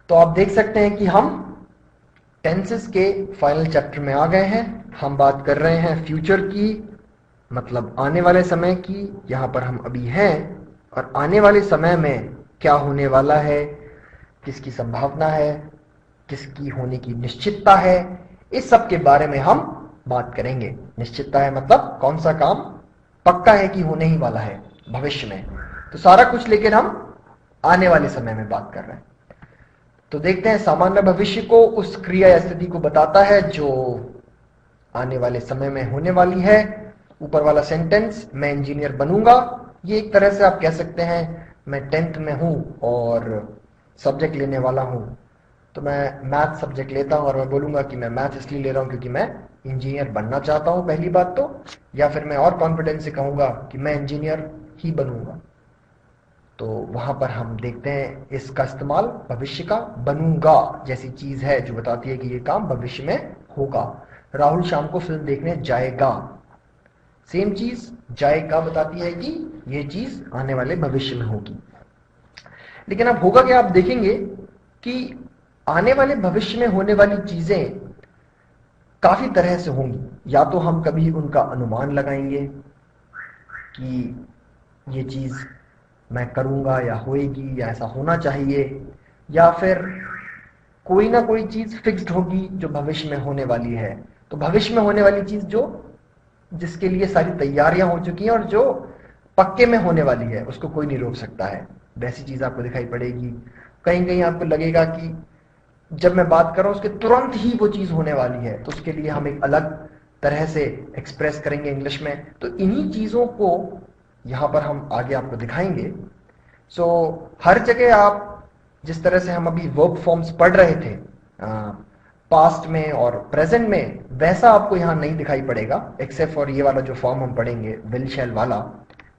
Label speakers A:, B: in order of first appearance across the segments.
A: तो आप देख सकते हैं कि हम टेंसेस के फाइनल चैप्टर में आ गए हैं। हम बात कर रहे हैं फ्यूचर की, मतलब आने वाले समय की। यहां पर हम अभी हैं और आने वाले समय में क्या होने वाला है, किसकी संभावना है, किसकी होने की निश्चितता है, इस सब के बारे में हम बात करेंगे। निश्चितता है मतलब कौन सा काम पक्का है कि होने ही वाला है भविष्य में। तो सारा कुछ लेकर हम आने वाले समय में बात कर रहे हैं। तो देखते हैं, सामान्य भविष्य को उस क्रिया या स्थिति को बताता है जो आने वाले समय में होने वाली है। ऊपर वाला सेंटेंस, मैं इंजीनियर बनूंगा, ये एक तरह से आप कह सकते हैं मैं 10th में हूं और सब्जेक्ट लेने वाला हूं, तो मैं मैथ सब्जेक्ट लेता हूं और मैं बोलूंगा कि मैं मैथ इसलिए ले रहा हूं क्योंकि मैं इंजीनियर बनना चाहता हूं, पहली बात तो। या फिर मैं और कॉन्फिडेंस से कहूंगा कि मैं इंजीनियर ही बनूंगा। तो वहां पर हम देखते हैं इसका इस्तेमाल भविष्य का। बनूंगा जैसी चीज है जो बताती है कि ये काम भविष्य में होगा। राहुल शाम को फिल्म देखने जाएगा, सेम चीज जाएगा बताती है कि ये चीज आने वाले भविष्य में होगी। लेकिन अब होगा क्या, आप देखेंगे कि आने वाले भविष्य में होने वाली चीजें काफी तरह से होंगी। या तो हम कभी उनका अनुमान लगाएंगे कि ये चीज मैं करूंगा या होएगी या ऐसा होना चाहिए, या फिर कोई ना कोई चीज फिक्स्ड होगी जो भविष्य में होने वाली है। तो भविष्य में होने वाली चीज जो जिसके लिए सारी तैयारियां हो चुकी हैं और जो पक्के में होने वाली है, उसको कोई नहीं रोक सकता है, वैसी चीज आपको दिखाई पड़ेगी। कहीं कहीं आपको लगेगा कि जब मैं बात कर रहा हूं उसके तुरंत ही वो चीज होने वाली है, तो उसके लिए हम एक अलग तरह से एक्सप्रेस करेंगे इंग्लिश में। तो इन्हीं चीजों को यहां पर हम आगे आपको दिखाएंगे। सो हर जगह आप जिस तरह से हम अभी वर्ब फॉर्म्स पढ़ रहे थे पास्ट में और प्रेजेंट में, वैसा आपको यहां नहीं दिखाई पड़ेगा, एक्सेप्ट फॉर ये वाला जो फॉर्म हम पढ़ेंगे विल शैल वाला,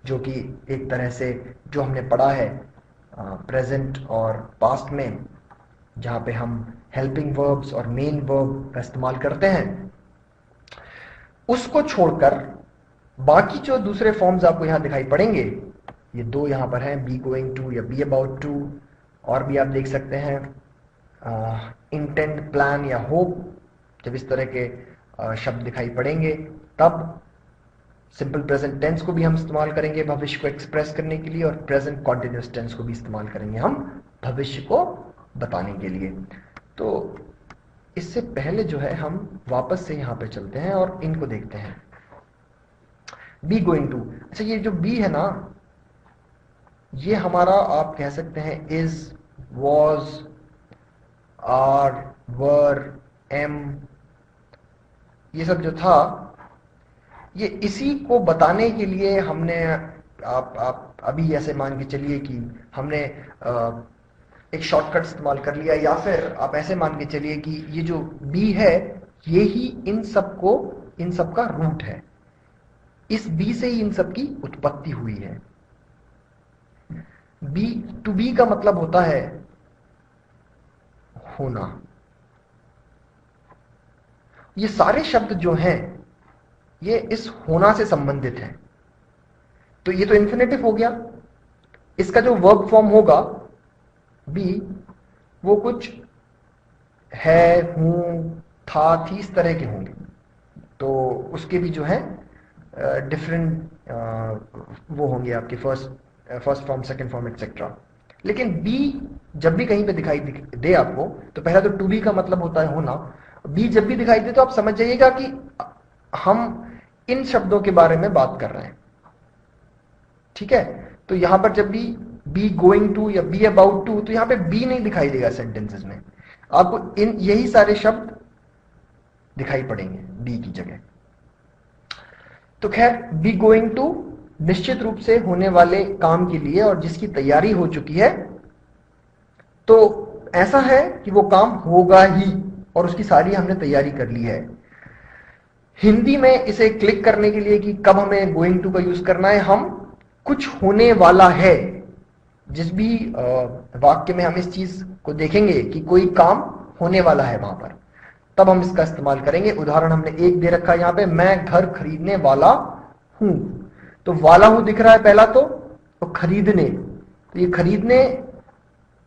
A: जो कि एक तरह से जो हमने पढ़ा है प्रेजेंट और पास्ट में, जहां पे हम हेल्पिंग वर्ब्स और मेन वर्ब का इस्तेमाल करते हैं। उसको छोड़कर बाकी जो दूसरे फॉर्म्स आपको यहां दिखाई पड़ेंगे, ये दो यहां पर हैं, बी गोइंग टू या बी अबाउट टू, और भी आप देख सकते हैं इंटेंड, प्लान या होप। जब इस तरह के शब्द दिखाई पड़ेंगे तब सिंपल प्रेजेंट टेंस को भी हम इस्तेमाल करेंगे भविष्य को एक्सप्रेस करने के लिए, और प्रेजेंट कॉन्टिन्यूअस टेंस को भी इस्तेमाल करेंगे हम भविष्य को बताने के लिए। तो इससे पहले जो है हम वापस से यहां पे चलते हैं और इनको देखते हैं। बी गोइंग टू, अच्छा ये जो बी है ना, ये हमारा आप कह सकते हैं is, was, are, were, am, ये सब जो था, ये इसी को बताने के लिए हमने आप अभी ऐसे मान के चलिए कि हमने एक शॉर्टकट इस्तेमाल कर लिया, या फिर आप ऐसे मान के चलिए कि ये जो बी है ये ही इन सब का रूट है। इस बी से ही इन सब की उत्पत्ति हुई है। बी टू बी का मतलब होता है होना। ये सारे शब्द जो हैं ये इस होना से संबंधित हैं। तो ये तो इन्फिनेटिव हो गया। इसका जो वर्ब फॉर्म होगा बी, वो कुछ है, हूं, था, थी, इस तरह के होंगे। तो उसके भी जो है डिफरेंट वो होंगे आपके first form, second form etcetera. लेकिन बी जब भी कहीं पे दिखाई दे आपको, तो पहला तो टू बी का मतलब होता है होना। बी जब भी दिखाई दे तो आप समझ जाइएगा कि हम इन शब्दों के बारे में बात कर रहे हैं, ठीक है। तो यहां पर जब भी बी गोइंग टू या बी अबाउट टू, तो यहां पे बी नहीं दिखाई देगा सेंटेंसेस में, आपको इन यही सारे शब्द दिखाई पड़ेंगे बी की जगह। तो खैर, बी गोइंग टू निश्चित रूप से होने वाले काम के लिए और जिसकी तैयारी हो चुकी है। तो ऐसा है कि वो काम होगा ही और उसकी सारी हमने तैयारी कर ली है। हिंदी में इसे क्लिक करने के लिए कि कब हमें गोइंग टू का यूज करना है, हम कुछ होने वाला है, जिस भी वाक्य में हम इस चीज को देखेंगे कि कोई काम होने वाला है वहां पर, तब हम इसका इस्तेमाल करेंगे। उदाहरण हमने एक दे रखा है यहां पे, मैं घर खरीदने वाला हूं। तो वाला हूं दिख रहा है पहला, तो खरीदने, तो ये खरीदने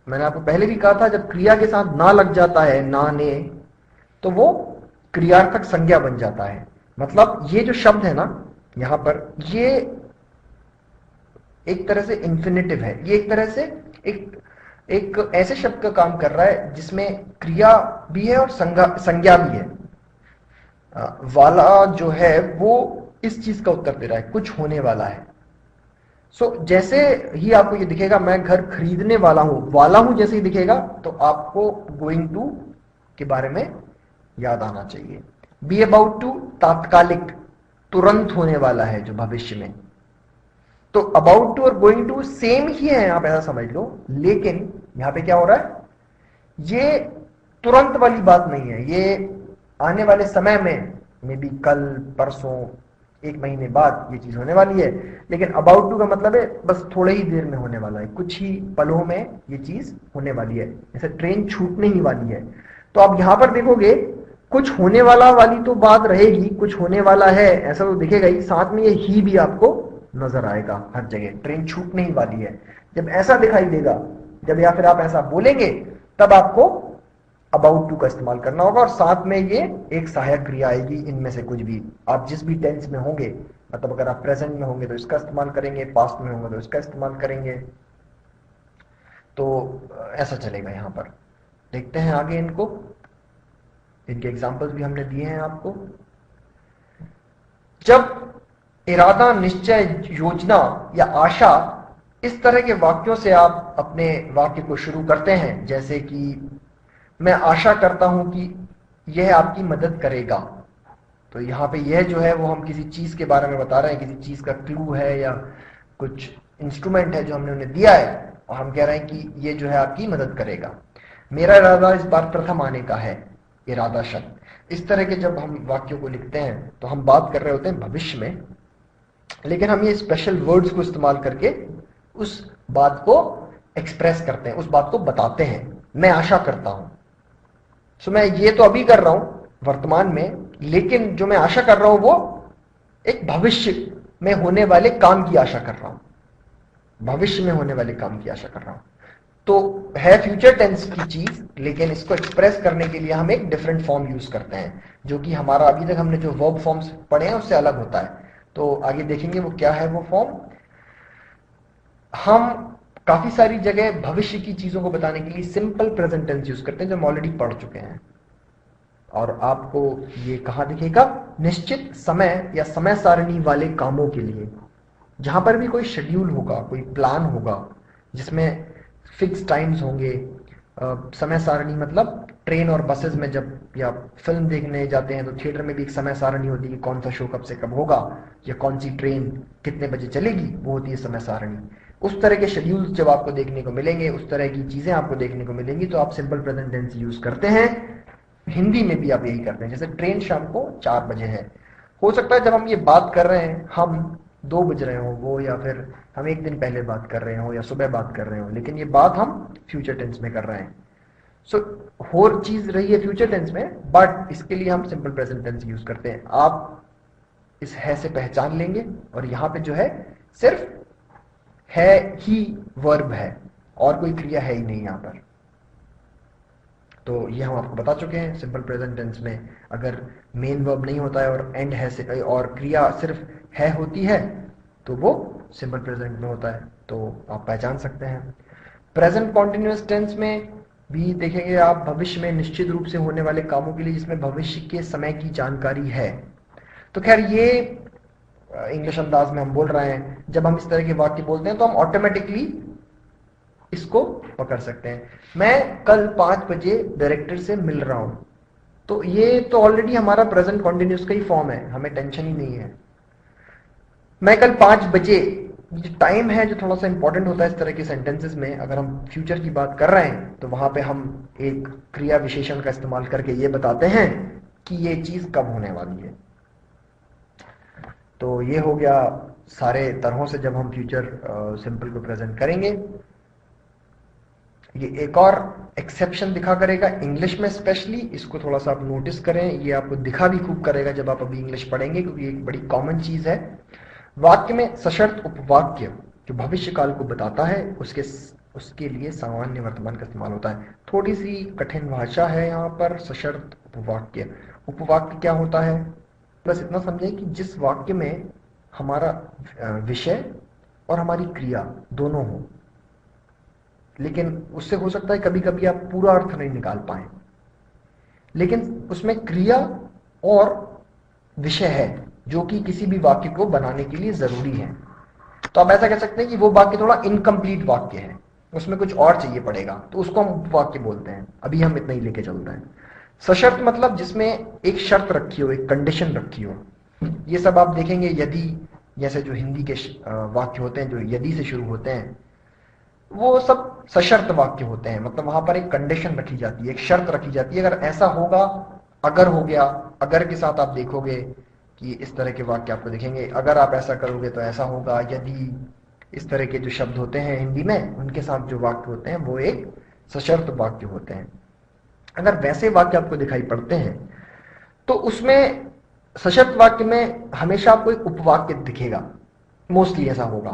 A: मैंने आपको पहले भी कहा था, जब क्रिया के साथ ना लग जाता है, ना ने, तो वो क्रियार्थक संज्ञा बन जाता है। मतलब ये जो शब्द है ना यहां पर, ये एक तरह से इंफिनिटिव है। ये एक तरह से एक एक ऐसे शब्द का काम कर रहा है जिसमें क्रिया भी है और संज्ञा भी है। वाला जो है वो इस चीज का उत्तर दे रहा है, कुछ होने वाला है। जैसे ही आपको ये दिखेगा मैं घर खरीदने वाला हूं जैसे ही दिखेगा, तो आपको गोइंग टू के बारे में याद आना चाहिए। बी अबाउट टू तात्कालिक, तुरंत होने वाला है जो भविष्य में। तो अबाउट टू और गोइंग टू सेम ही है, आप ऐसा समझ लो। लेकिन यहां पे क्या हो रहा है, ये तुरंत वाली बात नहीं है, ये आने वाले समय में, मे बी कल, परसों, एक महीने बाद ये चीज होने वाली है। लेकिन अबाउट टू का मतलब है बस थोड़े ही देर में होने वाला है, कुछ ही पलों में ये चीज होने वाली है। जैसे ट्रेन छूटने ही वाली है। तो आप यहां पर देखोगे कुछ होने वाला वाली तो बात रहेगी, कुछ होने वाला है ऐसा तो दिखेगा ही, साथ में ये ही भी आपको नजर आएगा हर जगह, ट्रेन छूटने ही वाली है। जब ऐसा दिखाई देगा, जब या फिर आप ऐसा बोलेंगे, तब आपको अबाउट टू का इस्तेमाल करना होगा और साथ में ये एक सहायक क्रिया आएगी। इनमें से कुछ भी, आप जिस भी टेंस में होंगे, मतलब अगर आप प्रेजेंट में होंगे तो इसका इस्तेमाल करेंगे, पास्ट में होंगे तो इसका इस्तेमाल करेंगे। तो ऐसा चलेगा। यहां पर देखते हैं आगे इनको, इनके एग्जाम्पल्स भी हमने दिए हैं आपको। जब इरादा, निश्चय, योजना या आशा, इस तरह के वाक्यों से आप अपने वाक्य को शुरू करते हैं, जैसे कि मैं आशा करता हूं कि यह आपकी मदद करेगा, तो यहां पे यह जो है वो हम किसी चीज के बारे में बता रहे हैं, किसी चीज का क्लू है या कुछ इंस्ट्रूमेंट है जो हमने उन्हें दिया है, और हम कह रहे हैं कि ये जो है आपकी मदद करेगा। मेरा इरादा इस बार प्रथम आने का है, इरादा शब्द। इस तरह के जब हम वाक्यों को लिखते हैं तो हम बात कर रहे होते हैं भविष्य में, लेकिन हम ये स्पेशल वर्ड्स को इस्तेमाल करके उस बात को एक्सप्रेस करते हैं, उस बात को बताते हैं। मैं आशा करता हूं, मैं ये तो अभी कर रहा हूं वर्तमान में, लेकिन जो मैं आशा कर रहा हूं वो एक भविष्य में होने वाले काम की आशा कर रहा हूं, भविष्य में होने वाले काम की आशा कर रहा हूं। तो है फ्यूचर टेंस की चीज, लेकिन इसको एक्सप्रेस करने के लिए हम एक डिफरेंट फॉर्म यूज करते हैं, जो कि हमारा अभी तक हमने जो वर्ब फॉर्म्स पढ़े हैं उससे अलग होता है। तो आगे देखेंगे वो क्या है वो फॉर्म। हम काफी सारी जगह भविष्य की चीजों को बताने के लिए सिंपल प्रेजेंट टेंस यूज करते हैं, जो हम ऑलरेडी पढ़ चुके हैं। और आपको ये कहां दिखेगा, निश्चित समय या समय सारणी वाले कामों के लिए, जहां पर भी कोई शेड्यूल होगा, कोई प्लान होगा जिसमें फिक्स टाइम्स होंगे। समय सारणी मतलब ट्रेन और बसेस में जब या फिल्म देखने जाते हैं तो थिएटर में भी एक समय सारणी होती है कि कौन सा शो कब से कब होगा या कौन सी ट्रेन कितने बजे चलेगी, वो होती है समय सारणी। उस तरह के शेड्यूल्स जब आपको देखने को मिलेंगे, उस तरह की चीजें आपको देखने को मिलेंगी, तो आप सिंपल प्रेजेंट टेंस यूज करते हैं। हिंदी में भी आप यही करते हैं। जैसे ट्रेन शाम को 4 बजे है, हो सकता है जब हम ये बात कर रहे हैं हम 2 बज रहे हो वो, या फिर हम एक दिन पहले बात कर रहे हो या सुबह बात कर रहे हो, लेकिन ये बात हम फ्यूचर टेंस में कर रहे हैं। हो चीज रही है फ्यूचर टेंस में, बट इसके लिए हम सिंपल प्रेजेंट टेंस यूज करते हैं। आप इस है से पहचान लेंगे, और यहां पे जो है सिर्फ है ही वर्ब है और कोई क्रिया है ही नहीं यहां पर। तो ये हम आपको बता चुके हैं। सिंपल प्रेजेंट टेंस में अगर मेन वर्ब नहीं होता है और एंड है से और क्रिया सिर्फ है होती है, तो वो सिंपल प्रेजेंट में होता है, तो आप पहचान सकते हैं। प्रेजेंट कॉन्टिन्यूअस टेंस में भी देखेंगे आप भविष्य में निश्चित रूप से होने वाले कामों के लिए जिसमें भविष्य के समय की जानकारी है। तो खैर ये इंग्लिश अंदाज में हम बोल रहे हैं, जब हम इस तरह के वाक्य बोलते हैं तो हम ऑटोमेटिकली इसको पकड़ सकते हैं। मैं कल 5 बजे डायरेक्टर से मिल रहा हूं, तो ये तो ऑलरेडी हमारा प्रेजेंट कॉन्टिन्यूअस का ही फॉर्म है, हमें टेंशन ही नहीं है। मैं कल 5 बजे, जो टाइम है जो थोड़ा सा इंपॉर्टेंट होता है इस तरह के सेंटेंसेस में, अगर हम फ्यूचर की बात कर रहे हैं तो वहां पे हम एक क्रिया विशेषण का इस्तेमाल करके ये बताते हैं कि ये चीज कब होने वाली है। तो ये हो गया सारे तरहों से जब हम फ्यूचर सिंपल को प्रेजेंट करेंगे। ये एक और एक्सेप्शन दिखा करेगा इंग्लिश में स्पेशली, इसको थोड़ा सा आप नोटिस करें, ये आपको दिखा भी खूब करेगा जब आप अभी इंग्लिश पढ़ेंगे, क्योंकि एक बड़ी कॉमन चीज है। वाक्य में सशर्त उपवाक्य जो भविष्य काल को बताता है, उसके उसके लिए सामान्य वर्तमान का इस्तेमाल होता है। थोड़ी सी कठिन भाषा है यहाँ पर। सशर्त उपवाक्य, उपवाक्य क्या होता है? बस इतना समझें कि जिस वाक्य में हमारा विषय और हमारी क्रिया दोनों हो, लेकिन उससे हो सकता है कभी कभी आप पूरा अर्थ नहीं निकाल पाए, लेकिन उसमें क्रिया और विषय है जो कि किसी भी वाक्य को बनाने के लिए जरूरी है। तो आप ऐसा कह सकते हैं कि वो वाक्य थोड़ा इनकम्प्लीट वाक्य है, उसमें कुछ और चाहिए पड़ेगा, तो उसको हम उपवाक्य बोलते हैं। अभी हम इतना ही लेके चलते हैं। सशर्त मतलब जिसमें एक शर्त रखी हो, एक कंडीशन रखी हो। ये सब आप देखेंगे यदि जैसे जो हिंदी के वाक्य होते हैं जो यदि से शुरू होते हैं, वो सब सशर्त वाक्य होते हैं। मतलब वहां पर एक कंडीशन रखी जाती है, एक शर्त रखी जाती है। अगर ऐसा होगा, अगर हो गया, अगर के साथ आप देखोगे कि इस तरह के वाक्य आपको दिखेंगे। अगर आप ऐसा करोगे तो ऐसा होगा, यदि, इस तरह के जो शब्द होते हैं हिंदी में, उनके साथ जो वाक्य होते हैं वो एक सशर्त वाक्य होते हैं। अगर वैसे वाक्य आपको दिखाई पड़ते हैं तो उसमें सशर्त वाक्य में हमेशा आपको एक उपवाक्य दिखेगा, मोस्टली ऐसा होगा।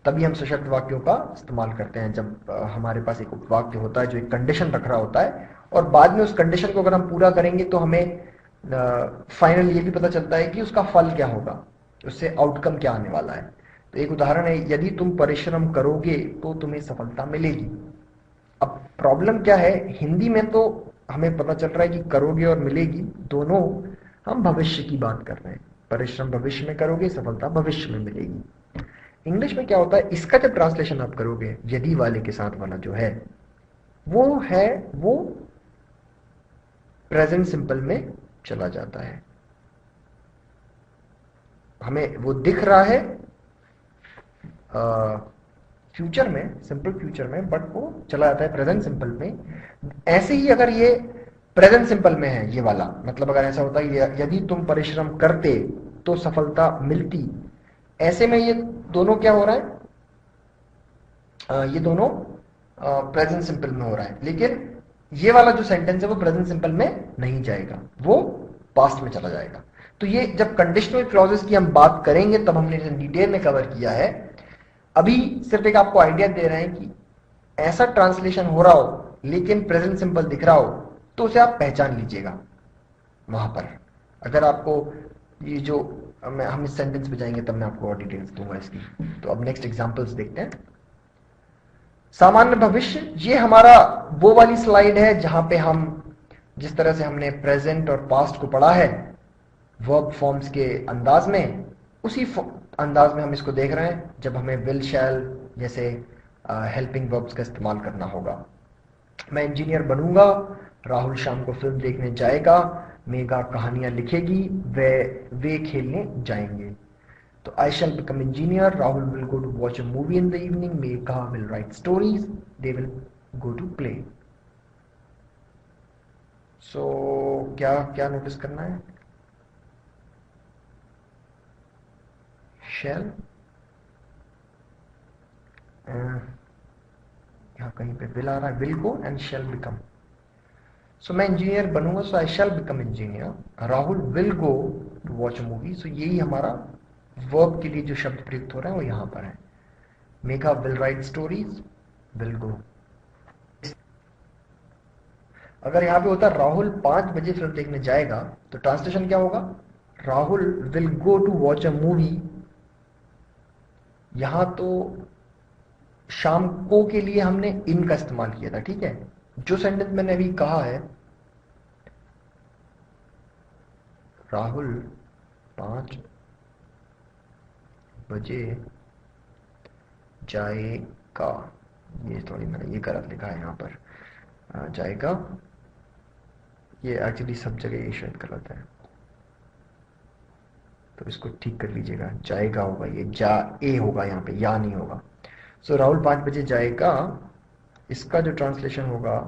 A: तभी हम सशर्त वाक्यों का इस्तेमाल करते हैं, जब हमारे पास एक उपवाक्य होता है जो एक कंडीशन रख रहा होता है, और बाद में उस कंडीशन को अगर हम पूरा करेंगे तो हमें फाइनल ये भी पता चलता है कि उसका फल क्या होगा, उससे आउटकम क्या आने वाला है। तो एक उदाहरण है, यदि तुम परिश्रम करोगे तो तुम्हें सफलता मिलेगी। अब प्रॉब्लम क्या है, हिंदी में तो हमें पता चल रहा है कि करोगे और मिलेगी, दोनों हम भविष्य की बात कर रहे हैं। परिश्रम भविष्य में करोगे, सफलता भविष्य में मिलेगी। इंग्लिश में क्या होता है, इसका जब ट्रांसलेशन आप करोगे यदि वाले के साथ वाला जो है वो प्रेजेंट सिंपल में चला जाता है। हमें वो दिख रहा है फ्यूचर में, सिंपल फ्यूचर में, बट वो चला जाता है प्रेजेंट सिंपल में। ऐसे ही अगर ये प्रेजेंट सिंपल में है ये वाला, मतलब अगर ऐसा होता है यदि तुम परिश्रम करते तो सफलता मिलती, ऐसे में ये दोनों क्या हो रहा है, ये दोनों प्रेजेंट सिंपल में हो रहा है। लेकिन ये वाला जो सेंटेंस है वो प्रेजेंट सिंपल में नहीं जाएगा, वो पास्ट में चला जाएगा। तो ये जब कंडीशनल क्लॉजेस की हम बात करेंगे तब हमने इसे डिटेल में कवर किया है। अभी सिर्फ एक आपको आइडिया दे रहे हैं कि ऐसा ट्रांसलेशन हो रहा हो लेकिन प्रेजेंट सिंपल दिख रहा हो तो उसे आप पहचान लीजिएगा वहां पर। अगर आपको ये जो हम इस सेंटेंस पे जाएंगे तब मैं आपको और डिटेल्स दूंगा इसकी। तो अब नेक्स्ट एग्जांपल्स देखते हैं। सामान्य भविष्य, ये हमारा वो वाली स्लाइड है जहां पे हम जिस तरह से हमने प्रेजेंट और पास्ट को पढ़ा है वर्ब फॉर्म्स के अंदाज में, उसी अंदाज में हम इसको देख रहे हैं जब हमें विल शैल जैसे हेल्पिंग वर्ब्स का इस्तेमाल करना होगा। मैं इंजीनियर बनूंगा, राहुल शाम को फिल्म देखने जाएगा, मेघा कहानियां लिखेगी, वे खेलने जाएंगे। तो I shall become engineer, Rahul will go to watch a movie in the evening, Megha will write stories, they will go to play. So क्या क्या नोटिस करना है? shall यहाँ कहीं पे will आ रहा है, will go and shall become. So मैं इंजीनियर बनूंगा, so I shall become engineer. Rahul will go to watch a movie. So यही हमारा वर्ब के लिए जो शब्द प्रयुक्त हो रहा है वो यहां पर है। Megha will write stories, will go. अगर यहां पे होता राहुल 5 बजे फिल्म देखने जाएगा तो ट्रांसलेशन क्या होगा, Rahul will go to watch a movie. यहां तो शाम को के लिए हमने इन का इस्तेमाल किया था, ठीक है। जो सेंटेंस मैंने अभी कहा है, राहुल 5 बजे जाएगा, ये थोड़ी मैंने ये गलत लिखा है यहाँ पर, जाएगा, ये एक्चुअली सब जगह ये शायद गलत है, तो इसको ठीक कर लीजिएगा। जाएगा होगा, ये जा ए होगा, यहाँ पे या नहीं होगा। सो राहुल 5 बजे जाएगा, इसका जो ट्रांसलेशन होगा